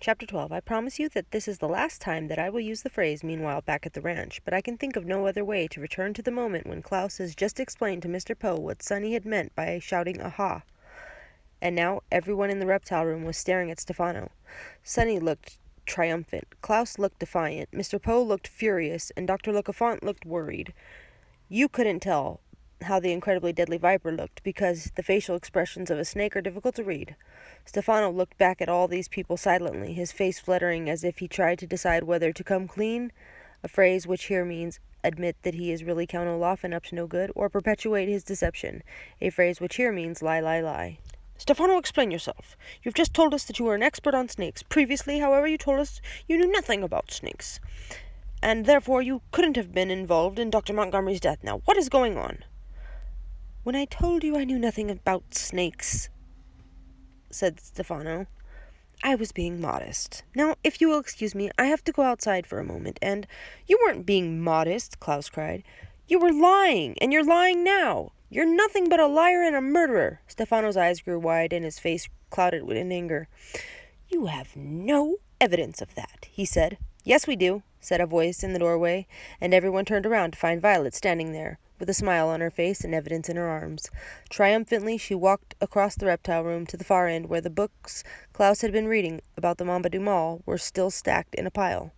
Chapter 12. I promise you that this is the last time that I will use the phrase "meanwhile back at the ranch," but I can think of no other way to return to the moment when Klaus has just explained to Mr. Poe what Sonny had meant by shouting "Aha!" And now everyone in the reptile room was staring at Stefano. Sonny looked triumphant, Klaus looked defiant, Mr. Poe looked furious, and Dr. Lacafont looked worried. You couldn't tell how the incredibly deadly viper looked, because the facial expressions of a snake are difficult to read. Stefano looked back at all these people silently, his face fluttering as if he tried to decide whether to come clean, a phrase which here means admit that he is really Count Olaf and up to no good, or perpetuate his deception, a phrase which here means lie, lie, lie. Stefano, explain yourself. You've just told us that you were an expert on snakes. Previously, however, you told us you knew nothing about snakes, and therefore you couldn't have been involved in Dr. Montgomery's death. Now, what is going on? When I told you I knew nothing about snakes, said Stefano, I was being modest. Now, if you will excuse me, I have to go outside for a moment, and you weren't being modest, Klaus cried. You were lying, and you're lying now. You're nothing but a liar and a murderer. Stefano's eyes grew wide, and his face clouded in anger. You have no evidence of that, he said. Yes, we do, said a voice in the doorway, and everyone turned around to find Violet standing there, with a smile on her face and evidence in her arms. Triumphantly, she walked across the reptile room to the far end where the books Klaus had been reading about the Mamba du Mal were still stacked in a pile.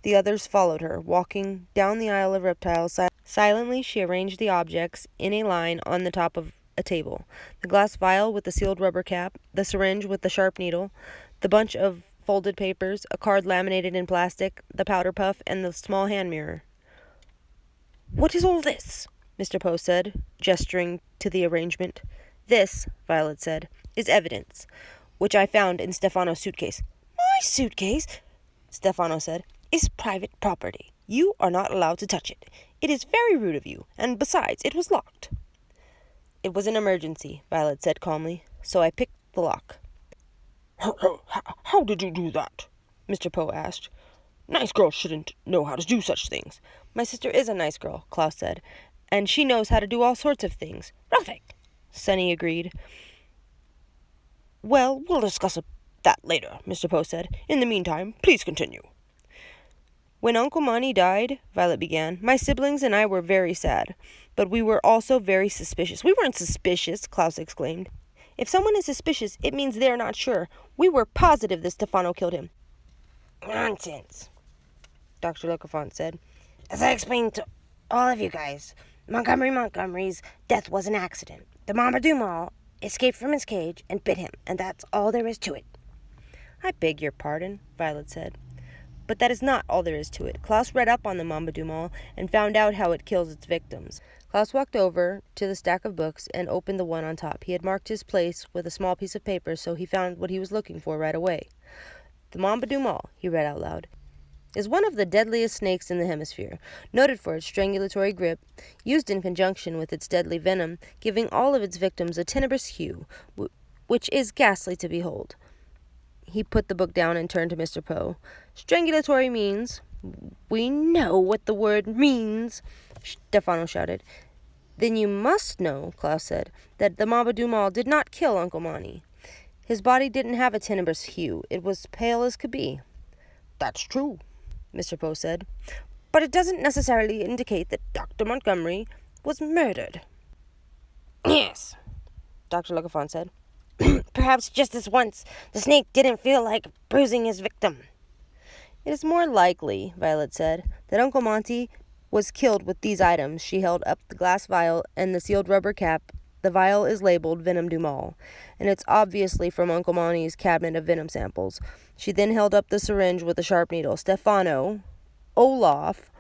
The others followed her, walking down the aisle of reptiles. Silently, she arranged the objects in a line on the top of a table. The glass vial with the sealed rubber cap, the syringe with the sharp needle, the bunch of folded papers, a card laminated in plastic, the powder puff, and the small hand mirror. What is all this? Mr. Poe said, gesturing to the arrangement. This, Violet said, is evidence, which I found in Stefano's suitcase. My suitcase, Stefano said, is private property. You are not allowed to touch it. It is very rude of you, and besides, it was locked. It was an emergency, Violet said calmly, so I picked the lock. How did you do that? Mr. Poe asked. Nice girls shouldn't know how to do such things. My sister is a nice girl, Klaus said, and she knows how to do all sorts of things. Perfect, Sonny agreed. Well, we'll discuss that later, Mr. Poe said. In the meantime, please continue. When Uncle Monty died, Violet began, my siblings and I were very sad, but we were also very suspicious. We weren't suspicious, Klaus exclaimed. If someone is suspicious, it means they're not sure. We were positive that Stefano killed him. Nonsense, Dr. Lacafont said. As I explained to all of you guys, Montgomery's death was an accident. The Mamba du Mal escaped from his cage and bit him, and that's all there is to it. I beg your pardon, Violet said. But that is not all there is to it. Klaus read up on the Mamba du Mal and found out how it kills its victims. Klaus walked over to the stack of books and opened the one on top. He had marked his place with a small piece of paper, so he found what he was looking for right away. The Mamba du Mal, he read out loud, is one of the deadliest snakes in the hemisphere, noted for its strangulatory grip, used in conjunction with its deadly venom, giving all of its victims a tenebrous hue, which is ghastly to behold. He put the book down and turned to Mr. Poe. Strangulatory means... We know what the word means, Stefano shouted. Then you must know, Klaus said, that the Mamba du Mal did not kill Uncle Monty. His body didn't have a tenebrous hue. It was pale as could be. That's true, Mr. Poe said, but it doesn't necessarily indicate that Dr. Montgomery was murdered. Yes, Dr. Lacafont said. Perhaps just this once, the snake didn't feel like bruising his victim. It is more likely, Violet said, that Uncle Monty was killed with these items. She held up the glass vial and the sealed rubber cap. The vial is labeled Venom du Mal, and it's obviously from Uncle Monty's cabinet of venom samples. She then held up the syringe with the sharp needle. Stefano, Olaf,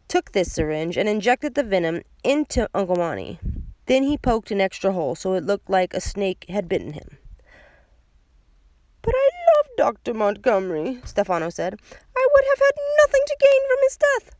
took this syringe and injected the venom into Uncle Monty. Then he poked an extra hole so it looked like a snake had bitten him. But I love Dr. Montgomery, Stefano said. I would have had nothing to gain from his death.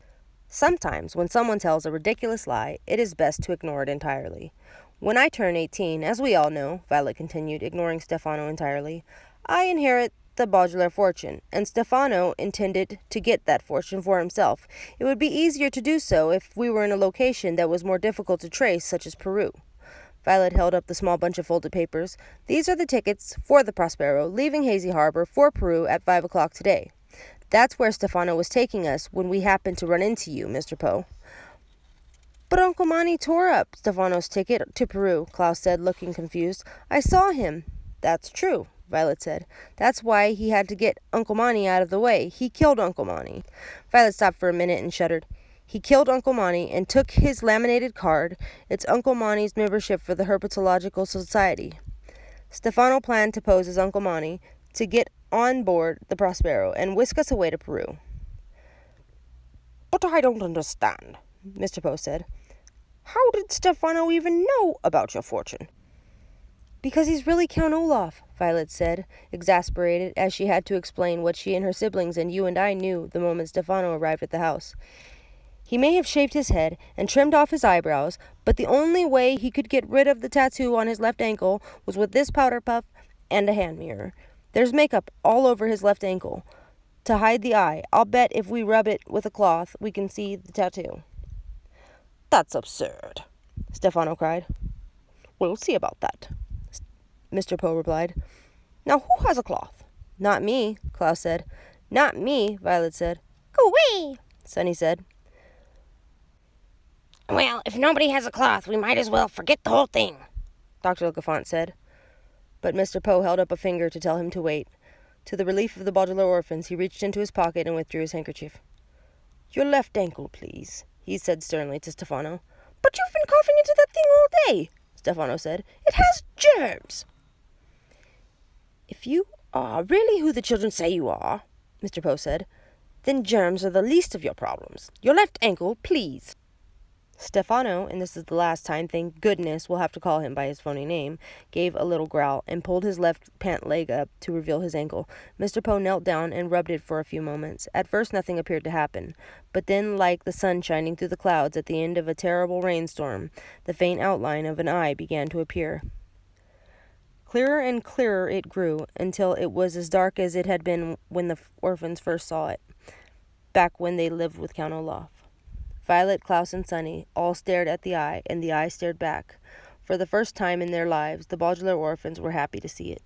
Sometimes, when someone tells a ridiculous lie, it is best to ignore it entirely. When I turn 18, as we all know, Violet continued, ignoring Stefano entirely, I inherit the Baudelaire fortune, and Stefano intended to get that fortune for himself. It would be easier to do so if we were in a location that was more difficult to trace, such as Peru. Violet held up the small bunch of folded papers. "These are the tickets for the Prospero, leaving Hazy Harbor for Peru at 5 o'clock today. That's where Stefano was taking us when we happened to run into you, Mr. Poe." "But Uncle Monty tore up Stefano's ticket to Peru," Klaus said, looking confused. "I saw him." "That's true," Violet said. "That's why he had to get Uncle Monty out of the way. He killed Uncle Monty." Violet stopped for a minute and shuddered. "He killed Uncle Monty and took his laminated card. It's Uncle Monty's membership for the Herpetological Society. Stefano planned to pose as Uncle Monty to get on board the Prospero and whisk us away to Peru." "But I don't understand," Mr. Poe said. "How did Stefano even know about your fortune?" "Because he's really Count Olaf," Violet said, exasperated, as she had to explain what she and her siblings and you and I knew the moment Stefano arrived at the house. "He may have shaved his head and trimmed off his eyebrows, but the only way he could get rid of the tattoo on his left ankle was with this powder puff and a hand mirror. There's makeup all over his left ankle to hide the eye. I'll bet if we rub it with a cloth, we can see the tattoo." "That's absurd," Stefano cried. "We'll see about that," Mr. Poe replied. "Now who has a cloth?" "Not me," Klaus said. "Not me," Violet said. "Go away," Sunny said. "Well, if nobody has a cloth, we might as well forget the whole thing," Dr. Lagafont said. But Mr. Poe held up a finger to tell him to wait. To the relief of the Baudular orphans, he reached into his pocket and withdrew his handkerchief. "Your left ankle, please," he said sternly to Stefano. "But you've been coughing into that thing all day," Stefano said. "It has germs." "If you are really who the children say you are," Mr. Poe said, "then germs are the least of your problems. Your left ankle, please." Stefano, and this is the last time, thank goodness we'll have to call him by his phony name, gave a little growl and pulled his left pant leg up to reveal his ankle. Mr. Poe knelt down and rubbed it for a few moments. At first nothing appeared to happen, but then, like the sun shining through the clouds at the end of a terrible rainstorm, the faint outline of an eye began to appear. Clearer and clearer it grew, until it was as dark as it had been when the orphans first saw it, back when they lived with Count Olaf. Violet, Klaus, and Sunny all stared at the eye, and the eye stared back. For the first time in their lives, the Baudular orphans were happy to see it.